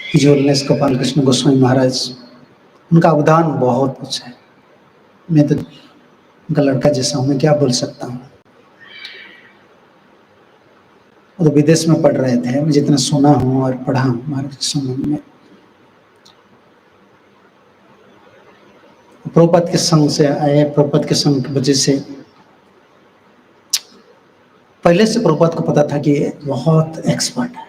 हिजोलनेस गोपाल कृष्ण गोस्वामी महाराज, उनका अवदान बहुत कुछ है। मैं तो उनका लड़का जैसा हूँ, मैं क्या बोल सकता हूँ। वो तो विदेश में पढ़ रहे थे, मैं जितना सुना हूँ और पढ़ा हूँ महाराज के संबंध में। प्रभुपाद के संग से आए, प्रभुपाद के संग की वजह से पहले से प्रभुपाद को पता था कि ये बहुत एक्सपर्ट है,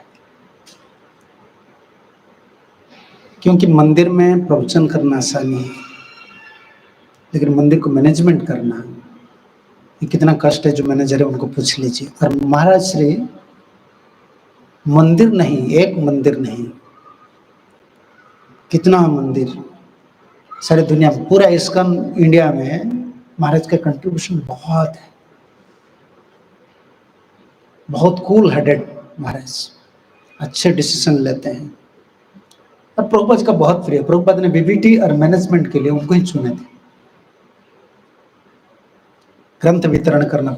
क्योंकि मंदिर में प्रवचन करना आसान है, लेकिन मंदिर को मैनेजमेंट करना ये कितना कष्ट है। जो मैनेजर है उनको पूछ लीजिए। और महाराज श्री मंदिर नहीं, एक मंदिर नहीं, कितना मंदिर सारी दुनिया में, पूरा इस्कॉन इंडिया में महाराज का कंट्रीब्यूशन बहुत है। बहुत कूल हेडेड महाराज, अच्छे डिसीजन लेते हैं। और प्रभुपाद का बहुत प्रिय, प्रभुपाद ने बीबीटी और मैनेजमेंट के लिए उनको ही चुने थे। ग्रंथ वितरण करना,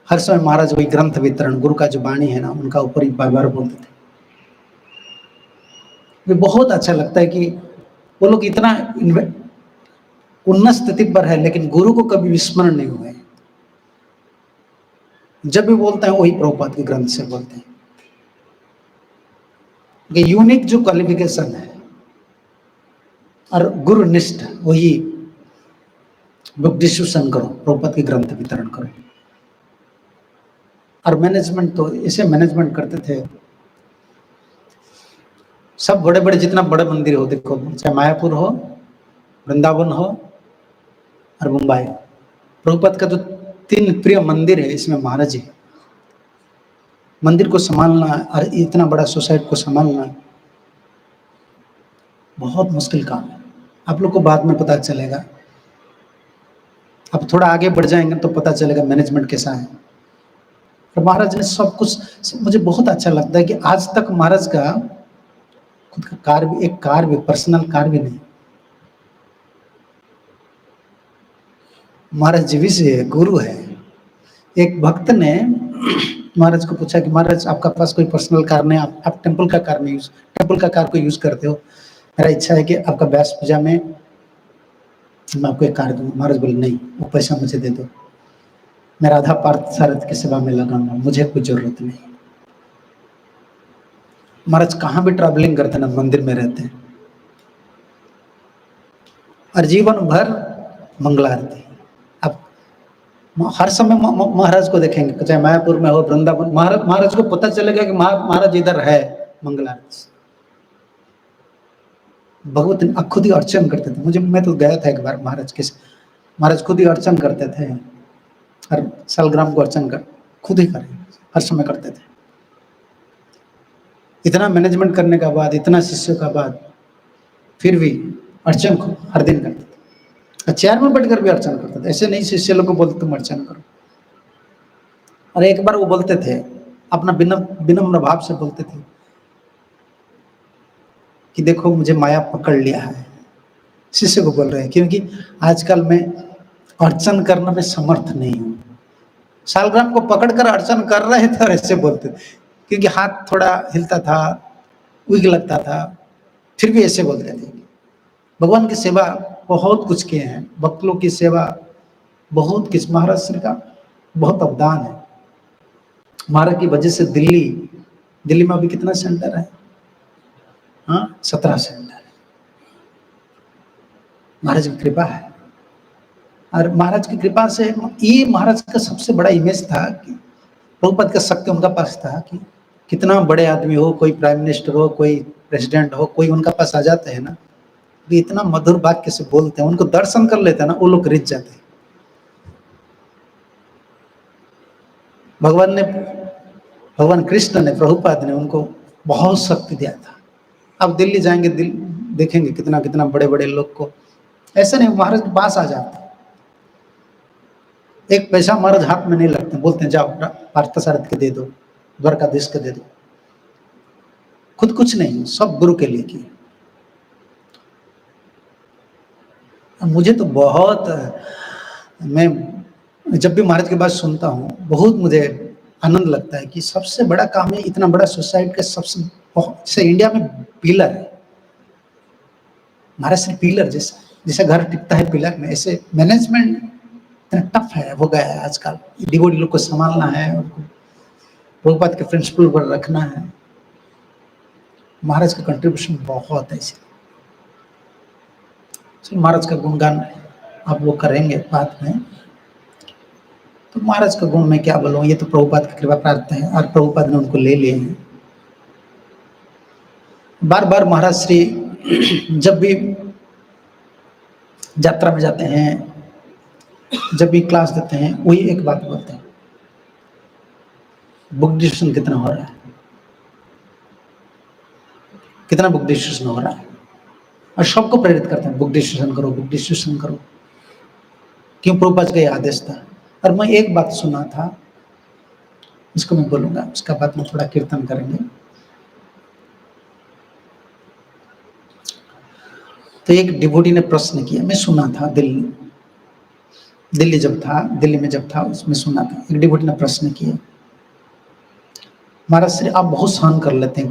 हर समय महाराज वही ग्रंथ वितरण, गुरु का जो वाणी है ना, उनका ऊपर ही बार बार बोलते थे। वे बहुत अच्छा लगता है कि वो लोग इतना उन्नत स्थिति पर है, लेकिन गुरु को कभी विस्मरण नहीं हुए। जब भी बोलते हैं वही प्रभुपाद के ग्रंथ से बोलते हैं। कि यूनिक जो क्वालिफिकेशन है और गुरुनिष्ठ, वही बुक डिस्ट्रीब्यूशन करो, प्रभुपाद के ग्रंथ वितरण करो। और मैनेजमेंट तो ऐसे मैनेजमेंट करते थे, सब बड़े बड़े जितना बड़े मंदिर हो, देखो चाहे मायापुर हो, वृंदावन हो और मुंबई, प्रभुपाद का जो 3 प्रिय मंदिर है, इसमें महाराज जी मंदिर को संभालना और इतना बड़ा सोसाइटी को संभालना बहुत मुश्किल काम है। आप लोग को बाद में पता चलेगा, अब थोड़ा आगे बढ़ जाएंगे तो पता चलेगा मैनेजमेंट कैसा है। और महाराज ने सब कुछ, मुझे बहुत अच्छा लगता है कि आज तक महाराज का खुद का कार भी, एक कार भी, पर्सनल कार भी नहीं। महाराज जी भी से गुरु है। एक भक्त ने महाराज को पूछा कि महाराज आपका पास कोई पर्सनल कार नहीं, आप टेंपल का कार नहीं यूज, टेंपल का कार को यूज करते हो, मेरा इच्छा है कि आपका व्यास पूजा में मैं आपको एक कार दूँ। महाराज बोले नहीं, वो पैसा मुझे दे दो, मैं राधा पार्थ सारथ की सेवा में लगाऊंगा, मुझे कोई जरूरत नहीं। महाराज कहाँ भी ट्रैवलिंग करते ना, मंदिर में रहते हैं और जीवन भर मंगला आरती। अब हर समय महाराज को देखेंगे, चाहे मायापुर में हो, वृंदावन, महाराज को पता चलेगा कि महाराज इधर है मंगला आरती। बहुत खुद ही अर्चन करते थे। मैं तो गया था एक बार महाराज के, महाराज खुद ही अर्चन करते थे, हर सालग्राम को अर्चन कर खुद ही करें, हर समय करते थे। इतना मैनेजमेंट करने का बाद, इतना शिष्यों का बाद, फिर भी अर्चन को हर दिन करते थे। चेयर में बैठकर भी अर्चन करते थे, ऐसे नहीं शिष्य लोग को बोलते तुम अर्चन करो। और एक बार वो बोलते थे, अपना विनम्र भाव से बोलते थे कि देखो मुझे माया पकड़ लिया है। शिष्य को बोल रहे हैं, क्योंकि आजकल मैं अर्चन करने में समर्थ नहीं हूँ। सालग्राम को पकड़कर अर्चन कर रहे थे और ऐसे बोलते थे, क्योंकि हाथ थोड़ा हिलता था, वीक लगता था, फिर भी ऐसे बोलते थे। भगवान की सेवा बहुत कुछ किए हैं, भक्त लोग की सेवा बहुत कुछ, महाराज श्री का बहुत अवदान है। महाराज की वजह से दिल्ली में अभी कितना सेंटर है? हाँ, 17 सेंटर है। महाराज की कृपा है। और महाराज की कृपा से ये महाराज का सबसे बड़ा इमेज था कि प्रभुपाद का शक्ति उनका पास था कि कितना बड़े आदमी हो, कोई प्राइम मिनिस्टर हो, कोई प्रेसिडेंट हो, कोई उनका पास आ जाते हैं ना, तो इतना मधुर वाक्य से बोलते हैं, उनको दर्शन कर लेते हैं ना, वो लोग रिझ जाते हैं। भगवान कृष्ण ने, प्रभुपाद ने उनको बहुत शक्ति दिया था। अब दिल्ली जाएंगे, देखेंगे कितना कितना बड़े बड़े लोग को, ऐसा नहीं महाराज के पास आ जाते, एक पैसा महाराज हाथ में नहीं लगते, बोलते हैं जाओ पार्थसारथी के दे दो, द्वारकाधीश के दे दो। खुद कुछ नहीं, सब गुरु के लिए किए। मुझे तो बहुत, मैं जब भी महाराज की बात सुनता हूँ बहुत मुझे आनंद लगता है कि सबसे बड़ा काम है, इतना बड़ा सोसाइटी का सबसे, जैसे इंडिया में पिलर है, महाराज श्री पिलर जैसा, जैसे घर टिकता है पिलर में, ऐसे मैनेजमेंट इतना टफ है हो गया है आजकल। डिवोटी लोग को संभालना है, उनको प्रभुपाद के प्रिंसिपल पर रखना है। महाराज का कंट्रीब्यूशन बहुत है। इसलिए महाराज का गुणगान आप लोग करेंगे बाद में, तो महाराज का गुण मैं क्या बोलूँ, ये तो प्रभुपाद की कृपा प्राप्त है और प्रभुपाद ने उनको ले लिए हैं। बार बार महाराज श्री जब भी यात्रा में जाते हैं, जब भी क्लास देते हैं, वही एक बात बोलते हैं, बुक डिस्कशन कितना हो रहा है, कितना बुक डिस्कशन हो रहा है, और सबको प्रेरित करते हैं बुक डिस्कशन करो, बुक डिस्कशन करो। क्यों? प्रभुपाद का ये आदेश था। और मैं एक बात सुना था, इसको मैं बोलूंगा, उसका बाद में थोड़ा कीर्तन करेंगे। तो एक डिवोटी ने प्रश्न किया, मैं सुना था दिल्ली में जब था उसमें सुना था। एक डिवोटी ने प्रश्न किया, महाराज श्री आप बहुत सहन कर लेते हैं,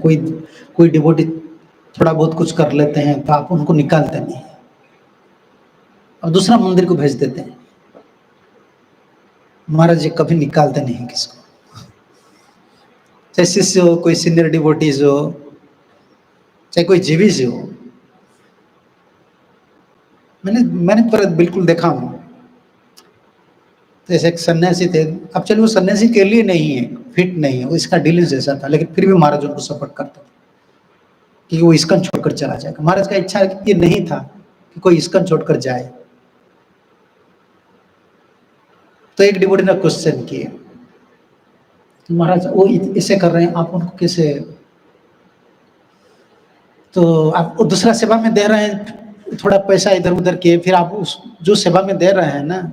कोई डिवोटी थोड़ा बहुत कुछ कर लेते हैं तो आप उनको निकालते नहीं, अब दूसरा मंदिर को भेज देते हैं। महाराज जी कभी निकालते नहीं किसको, चाहे शिष्य हो, कोई सीनियर डिवोटीज हो, चाहे कोई जीवी से हो। मैंने पर बिल्कुल देखा हूं। जैसे एक सन्यासी थे, अब चलिए वो सन्यासी के लिए नहीं है, फिट नहीं है, वो इसका डीलिंग जैसा था, लेकिन फिर भी महाराज उनको सपोर्ट करते थे कि वो इस्कन छोड़कर चला जाएगा। महाराज का इच्छा ये नहीं था कि कोई इस्कन छोड़कर जाए। तो एक डिवोटी ने क्वेश्चन किए, महाराज वो इसे कर रहे हैं, आप उनको कैसे, तो आप दूसरा सेवा में दे रहे हैं, थोड़ा पैसा इधर उधर किए, फिर आप उस जो सेवा में दे रहे हैं ना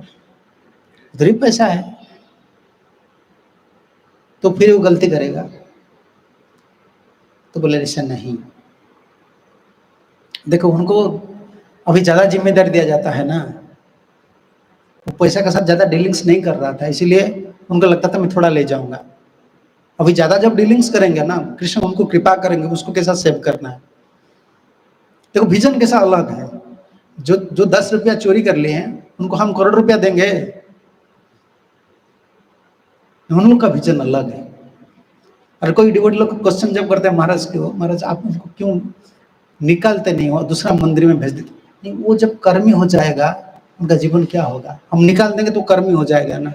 उधर ही पैसा है, तो फिर वो गलती करेगा। तो बोले ऐसा नहीं, देखो उनको अभी ज्यादा जिम्मेदारी दिया जाता है ना, वो पैसा के साथ ज्यादा डीलिंग्स नहीं कर रहा था, इसीलिए उनको लगता था मैं थोड़ा ले जाऊंगा। अभी ज्यादा जब डीलिंग्स करेंगे ना, कृष्ण उनको कृपा करेंगे, उसको कैसा सेव करना है। देखो विजन कैसा अलग है, जो 10 रुपया चोरी कर लिए हैं उनको हम करोड़ रुपया देंगे, उन लोग का विजन अलग है। और कोई डिवोटी लोग क्वेश्चन जब करते हैं महाराज के, महाराज आप उनको क्यों निकालते नहीं हो, दूसरा मंदिर में भेज देते नहीं, वो जब कर्मी हो जाएगा उनका जीवन क्या होगा, हम निकाल देंगे तो कर्मी हो जाएगा ना।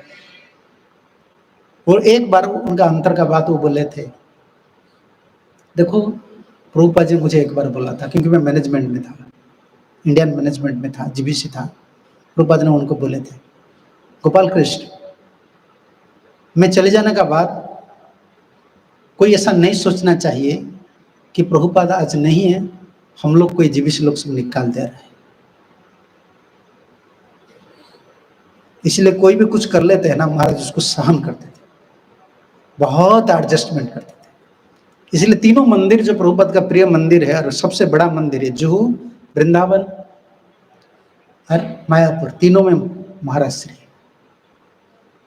और एक बार उनका अंतर का बात वो बोले थे, देखो प्रभुपाद जी मुझे एक बार बोला था, क्योंकि मैं मैनेजमेंट में था, इंडियन मैनेजमेंट में था, जीबीसी था। प्रभुपाद ने उनको बोले थे, गोपाल कृष्ण मैं चले जाने का बाद कोई ऐसा नहीं सोचना चाहिए कि प्रभुपाद आज नहीं है, हम लोग कोई जीबीसी लोग सब निकाल दे रहे हैं। इसलिए कोई भी कुछ कर लेते हैं ना, महाराज उसको सहन करते थे, बहुत एडजस्टमेंट करते थे। इसलिए तीनों मंदिर जो प्रभुपाद का प्रिय मंदिर है और सबसे बड़ा मंदिर है, जुहू, वृंदावन और मायापुर, तीनों में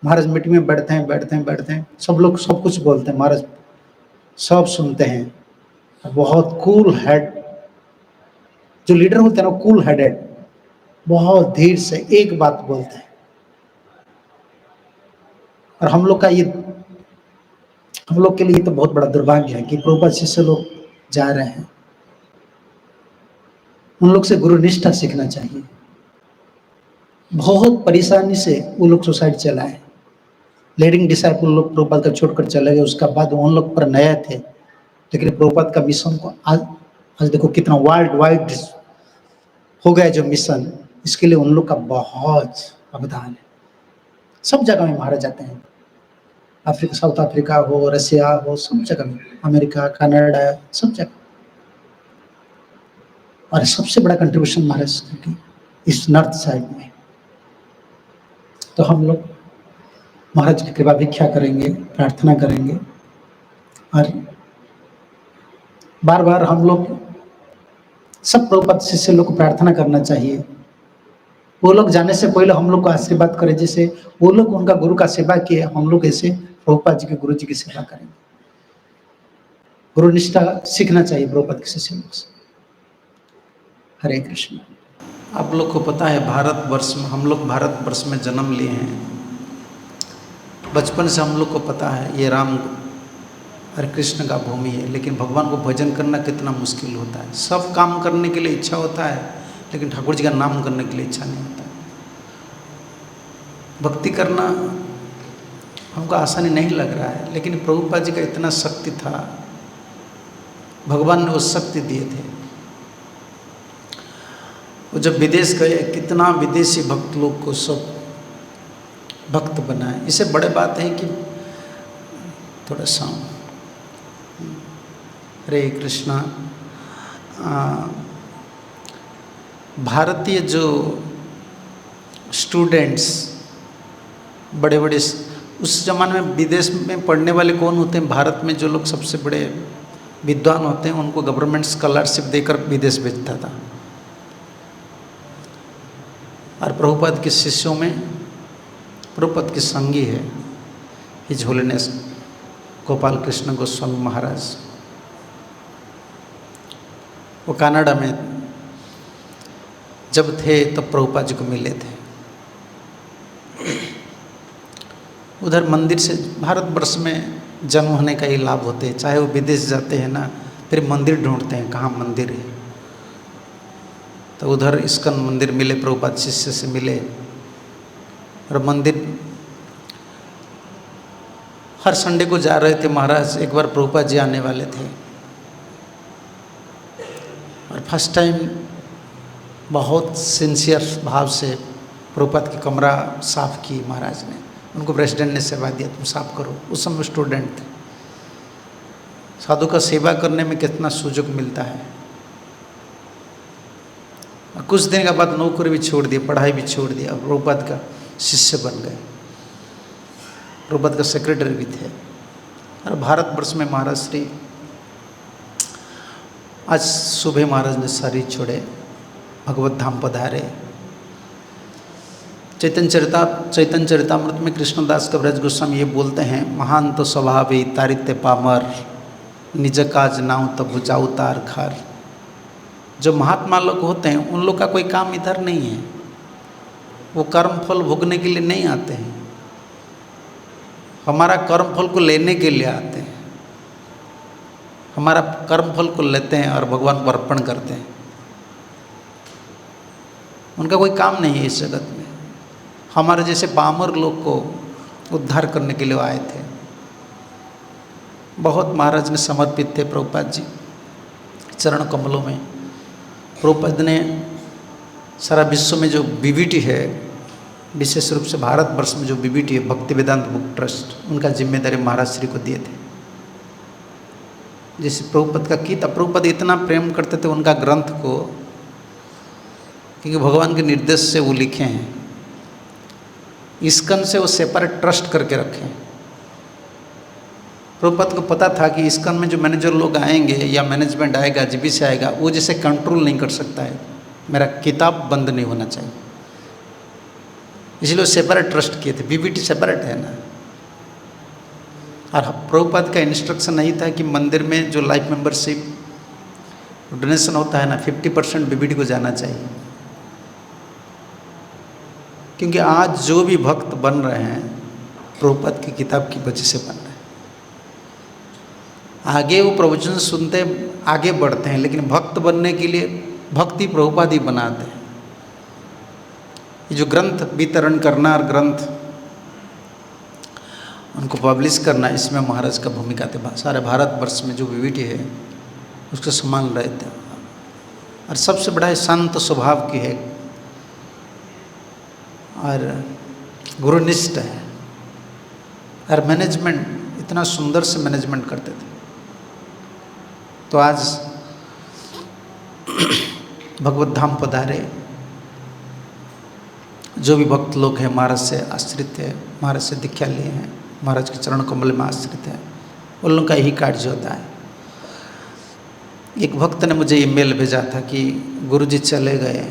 महाराज मीटिंग में बैठते हैं, सब लोग सब कुछ बोलते हैं, महाराज सब सुनते हैं। बहुत कूल हेड, जो लीडर होते हैं ना कूल हेडेड, बहुत धीरे से एक बात बोलते हैं। और हम लोग के लिए तो बहुत बड़ा दुर्भाग्य है कि प्रभुपाद शिष्य लोग जा रहे हैं, उन लोग से गुरु निष्ठा सीखना चाहिए। बहुत परेशानी से वो लोग सोसाइटी चलाए, लीडिंग डिसाइपल लोग प्रभुपाद का छोड़कर चले गए, उसका बाद उन लोग पर नए थे, लेकिन प्रभुपाद का मिशन को आज देखो कितना वर्ल्ड वाइड हो गया जो मिशन, इसके लिए उन लोग का बहुत अवदान है। सब जगह में महाराज जाते हैं, अफ्रीका, साउथ अफ्रीका हो, रसिया हो, सब जगह में, अमेरिका, कनाडा, सब जगह। और सबसे बड़ा कंट्रीब्यूशन महाराज की इस नॉर्थ साइड में। तो हम लोग महाराज की कृपा भिक्षा करेंगे, प्रार्थना करेंगे, और बार बार हम लोग सब प्रभुपाद शिष्य लोग को प्रार्थना करना चाहिए, वो लोग जाने से पहले हम लोग को आशीर्वाद करें, जैसे वो लोग उनका गुरु का सेवा किए, हम लोग ऐसे प्रभुपाद जी के गुरु जी की सेवा करेंगे। गुरु निष्ठा सीखना चाहिए प्रभुपाद के शिष्य लोग से। हरे कृष्ण। आप लोग को पता है भारतवर्ष में, हम लोग भारतवर्ष में जन्म लिए हैं। बचपन से हम लोग को पता है ये राम और कृष्ण का भूमि है, लेकिन भगवान को भजन करना कितना मुश्किल होता है। सब काम करने के लिए इच्छा होता है, लेकिन ठाकुर जी का नाम करने के लिए इच्छा नहीं होता है। भक्ति करना हमको आसानी नहीं लग रहा है, लेकिन प्रभुपाद जी का इतना शक्ति था, भगवान ने वो शक्ति दिए थे। वो जब विदेश गए, कितना विदेशी भक्त लोग को सब भक्त बनाए। इससे बड़े बात है कि थोड़ा सा हरे कृष्णा, भारतीय जो स्टूडेंट्स बड़े बड़े उस ज़माने में विदेश में पढ़ने वाले कौन होते हैं? भारत में जो लोग सबसे बड़े विद्वान होते हैं उनको गवर्नमेंट स्कॉलरशिप देकर विदेश भेजता था। और प्रभुपाद के शिष्यों में प्रभुपाद के संगी है हिज होलीनेस गोपाल कृष्ण गोस्वामी महाराज। वो कनाडा में जब थे तब प्रभुपाद जी को मिले थे। उधर मंदिर से भारतवर्ष में जन्म होने का ही लाभ होते हैं, चाहे वो विदेश जाते हैं ना, फिर मंदिर ढूंढते हैं कहाँ मंदिर है। तो उधर इस्कन मंदिर मिले, प्रभुपाद शिष्य से मिले और मंदिर हर संडे को जा रहे थे महाराज। एक बार प्रभुपाद जी आने वाले थे और फर्स्ट टाइम बहुत सिंसियर भाव से प्रभुपाद की कमरा साफ़ की महाराज ने। उनको प्रेसिडेंट ने सेवा दिया, तुम साफ करो। उस समय स्टूडेंट थे। साधु का सेवा करने में कितना सुयोग मिलता है। और कुछ दिन के बाद नौकरी भी छोड़ दी, पढ़ाई भी छोड़ दी, अब प्रभुपाद का शिष्य बन गए, प्रभुपाद का सेक्रेटरी भी थे। और भारतवर्ष में महाराज श्री आज सुबह महाराज ने शरीर छोड़े, भगवत धाम पधारे। चैतन्य चरितामृत में कृष्णदास कविराज गोस्वामी ये बोलते हैं, महान तो स्वभावी तारित्य पामर, निज काज नाव तब बुझाऊ तार खार। जो महात्मा लोग होते हैं उन लोग का कोई काम इधर नहीं है, वो कर्म फल भोगने के लिए नहीं आते हैं, हमारा कर्म फल को लेने के लिए आते हैं। हमारा कर्म फल को लेते हैं और भगवान को अर्पण करते हैं। उनका कोई काम नहीं है इस जगत में। हमारे जैसे पामर लोग को उद्धार करने के लिए आए थे। बहुत महाराज ने समर्पित थे प्रभुपाद जी चरण कमलों में। प्रभुपाद ने सारा विश्व में जो बीबीटी है, विशेष रूप से भारतवर्ष में जो बीबीटी है, भक्ति वेदांत बुक ट्रस्ट, उनका जिम्मेदारी महाराज श्री को दिए थे। जैसे प्रभुपाद का गीता, प्रभुपाद इतना प्रेम करते थे उनका ग्रंथ को, क्योंकि भगवान के निर्देश से वो लिखे हैं। इस्कन से वो सेपरेट ट्रस्ट करके रखे। प्रभुपाद को पता था कि इस्कन में जो मैनेजर लोग आएंगे या मैनेजमेंट आएगा, जीबी से आएगा, वो जैसे कंट्रोल नहीं कर सकता है। मेरा किताब बंद नहीं होना चाहिए, इसलिए सेपरेट ट्रस्ट किए थे। बीबीटी सेपरेट है ना। और प्रभुपाद का इंस्ट्रक्शन नहीं था कि मंदिर में जो लाइफ मेंबरशिप डोनेशन होता है ना, 50% बीबीटी को जाना चाहिए। क्योंकि आज जो भी भक्त बन रहे हैं प्रभुपाद की किताब की वजह से बन रहे हैं। आगे वो प्रवचन सुनते आगे बढ़ते हैं, लेकिन भक्त बनने के लिए भक्ति प्रभुपाद ही बनाते हैं। ये जो ग्रंथ वितरण करना और ग्रंथ उनको पब्लिश करना, इसमें महाराज का भूमिका थे। सारे भारतवर्ष में जो बीबीटी है उसको संभाल रहे थे। और सबसे बड़ा शांत स्वभाव की है और गुरुनिष्ठ है। और मैनेजमेंट इतना सुंदर से मैनेजमेंट करते थे। तो आज भगवत धाम पधारे जो भी भक्त लोग हैं महाराज से आश्रित है, महाराज से दीक्षा लिए हैं, महाराज के चरण कमल में आश्रित है, उन लोगों का यही कार्य होता है। एक भक्त ने मुझे ईमेल भेजा था कि गुरुजी चले गए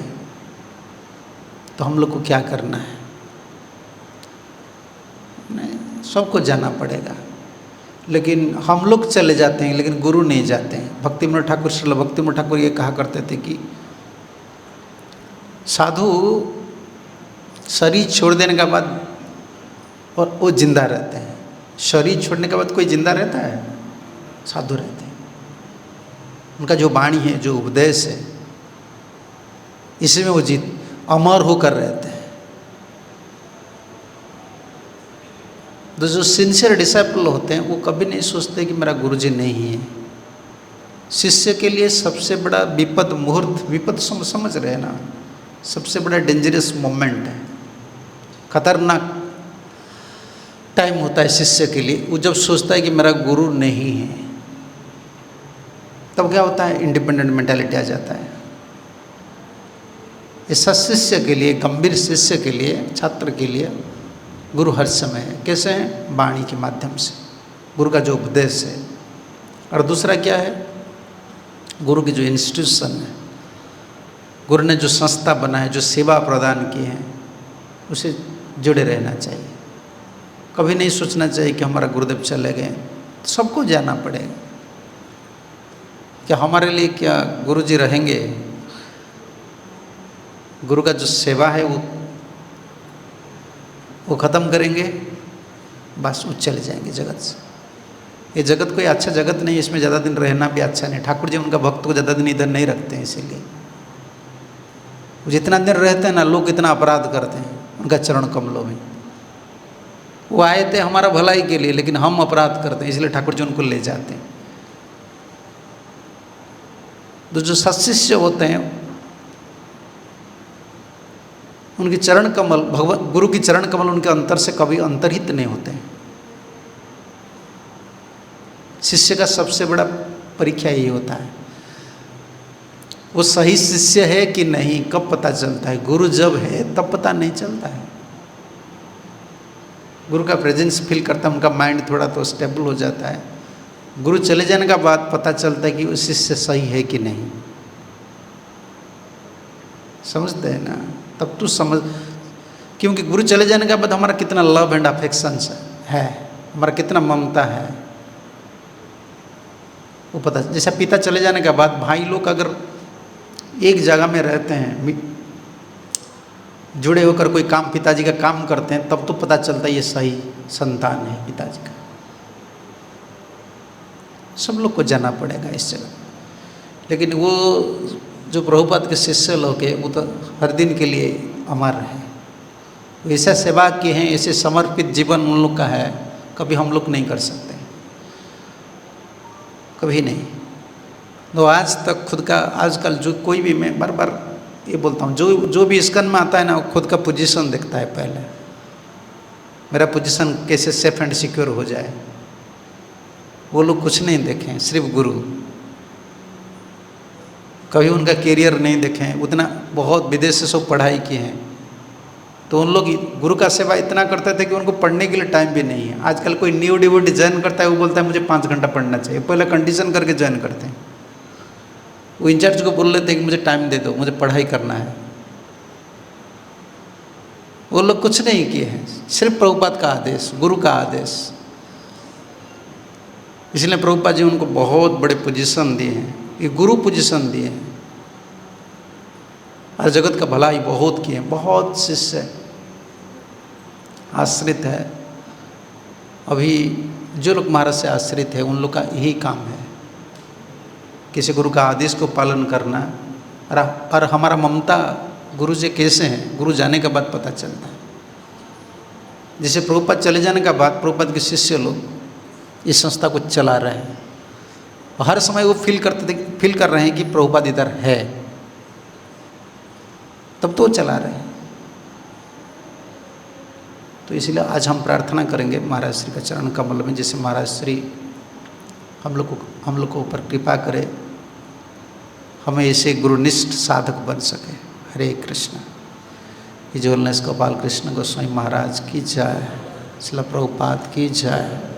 तो हम लोग को क्या करना है। नहीं, सबको जाना पड़ेगा, लेकिन हम लोग चले जाते हैं लेकिन गुरु नहीं जाते हैं। भक्ति विनोद ठाकुर श्रील भक्ति विनोद ठाकुर ये कहा करते थे कि साधु शरीर छोड़ देने के बाद और वो जिंदा रहते हैं। शरीर छोड़ने के बाद कोई जिंदा रहता है? साधु रहते हैं। उनका जो वाणी है, जो उपदेश है, इसी में वो अमर होकर रहते हैं। तो जो सिंसियर डिसाइपल होते हैं वो कभी नहीं सोचते कि मेरा गुरुजी नहीं है। शिष्य के लिए सबसे बड़ा विपद मुहूर्त, विपद समझ रहे हैं ना, सबसे बड़ा डेंजरस मोमेंट है, खतरनाक टाइम होता है शिष्य के लिए। वो जब सोचता है कि मेरा गुरु नहीं है, तब क्या होता है? इंडिपेंडेंट मेंटालिटी आ जाता है। ऐसा शिष्य के लिए, गंभीर शिष्य के लिए, छात्र के लिए गुरु हर समय है। कैसे हैं? वाणी के माध्यम से, गुरु का जो उपदेश है। और दूसरा क्या है? गुरु की जो इंस्टीट्यूशन है, गुरु ने जो संस्था बनाए, जो सेवा प्रदान की है, उसे जुड़े रहना चाहिए। कभी नहीं सोचना चाहिए कि हमारा गुरुदेव चले गए। सबको जाना पड़ेगा कि हमारे लिए क्या गुरुजी रहेंगे। गुरु का जो सेवा है वो ख़त्म करेंगे, बस वो चले जाएंगे जगत से। ये जगत कोई अच्छा जगत नहीं, इसमें ज़्यादा दिन रहना भी अच्छा नहीं। ठाकुर जी उनका भक्त को ज़्यादा दिन इधर नहीं रखते हैं, इसीलिए वो जितना दिन रहते हैं ना, लोग इतना अपराध करते हैं उनका चरण कमलों में। वो आए थे हमारा भलाई के लिए, लेकिन हम अपराध करते हैं, इसलिए ठाकुर जी उनको ले जाते हैं। तो जो सत्शिष्य होते हैं, उनके चरण कमल, भगवान गुरु की चरण कमल उनके अंतर से कभी अंतरहित नहीं होते हैं। शिष्य का सबसे बड़ा परीक्षा यही होता है, वो सही शिष्य है कि नहीं कब पता चलता है? गुरु जब है तब पता नहीं चलता है। गुरु का प्रेजेंस फील करता है, उनका माइंड थोड़ा तो स्टेबल हो जाता है। गुरु चले जाने का बाद पता चलता है कि वो शिष्य सही है कि नहीं। समझते हैं ना? तब तो समझ, क्योंकि गुरु चले जाने के बाद हमारा कितना लव एंड अफेक्शंस है, हमारा कितना ममता है, वो पता। जैसे पिता चले जाने के बाद भाई लोग अगर एक जगह में रहते हैं, जुड़े होकर कोई काम, पिताजी का काम करते हैं, तब तो पता चलता है ये सही संतान है पिताजी का। सब लोग को जाना पड़ेगा इस जगह। लेकिन वो जो प्रभुपाद के शिष्य लोग हैं, वो तो हर दिन के लिए अमर है। ऐसा सेवा किए हैं, ऐसे समर्पित जीवन उन लोग का है, कभी हम लोग नहीं कर सकते, कभी नहीं। तो आज तक खुद का, आजकल जो कोई भी, मैं बार बार ये बोलता हूँ, जो भी इस्कन में आता है ना, वो खुद का पोजीशन देखता है पहले, मेरा पोजीशन कैसे सेफ एंड सिक्योर हो जाए। वो लोग कुछ नहीं देखें, सिर्फ गुरु। कभी उनका कैरियर नहीं देखें, उतना बहुत विदेश से सब पढ़ाई किए हैं, तो उन लोग गुरु का सेवा इतना करते थे कि उनको पढ़ने के लिए टाइम भी नहीं है। आजकल कोई न्यू डिवोटी ज्वाइन करता है, वो बोलता है मुझे 5 घंटा पढ़ना चाहिए, पहले कंडीशन करके ज्वाइन करते हैं। वो इंचार्ज को बोल लेते हैं कि मुझे टाइम दे दो, मुझे पढ़ाई करना है। वो लोग कुछ नहीं किए हैं, सिर्फ प्रभुपाद का आदेश, गुरु का आदेश। इसलिए प्रभुपाद जी उनको बहुत बड़े पोजीशन दिए हैं, ये गुरु पोजीशन दिए हैं। और जगत का भलाई बहुत किए, बहुत शिष्य आश्रित है। अभी जो लोग महाराज से आश्रित है, उन लोग का यही काम है, किसी गुरु का आदेश को पालन करना। और हमारा ममता गुरु से कैसे है, गुरु जाने के बाद पता चलता है। जैसे प्रभुपाद चले जाने के बाद प्रभुपाद के शिष्य लोग इस संस्था को चला रहे हैं, और हर समय वो फील कर रहे हैं कि प्रभुपाद इधर है, तब तो वो चला रहे हैं। तो इसलिए आज हम प्रार्थना करेंगे महाराज श्री का चरण कमल में, जैसे महाराज श्री हम लोग को ऊपर कृपा करे, हमें ऐसे गुरुनिष्ठ साधक बन सके। हरे कृष्ण। हिज होलीनेस गोपाल कृष्ण गोस्वामी महाराज की जय, श्रील प्रभुपाद की जय।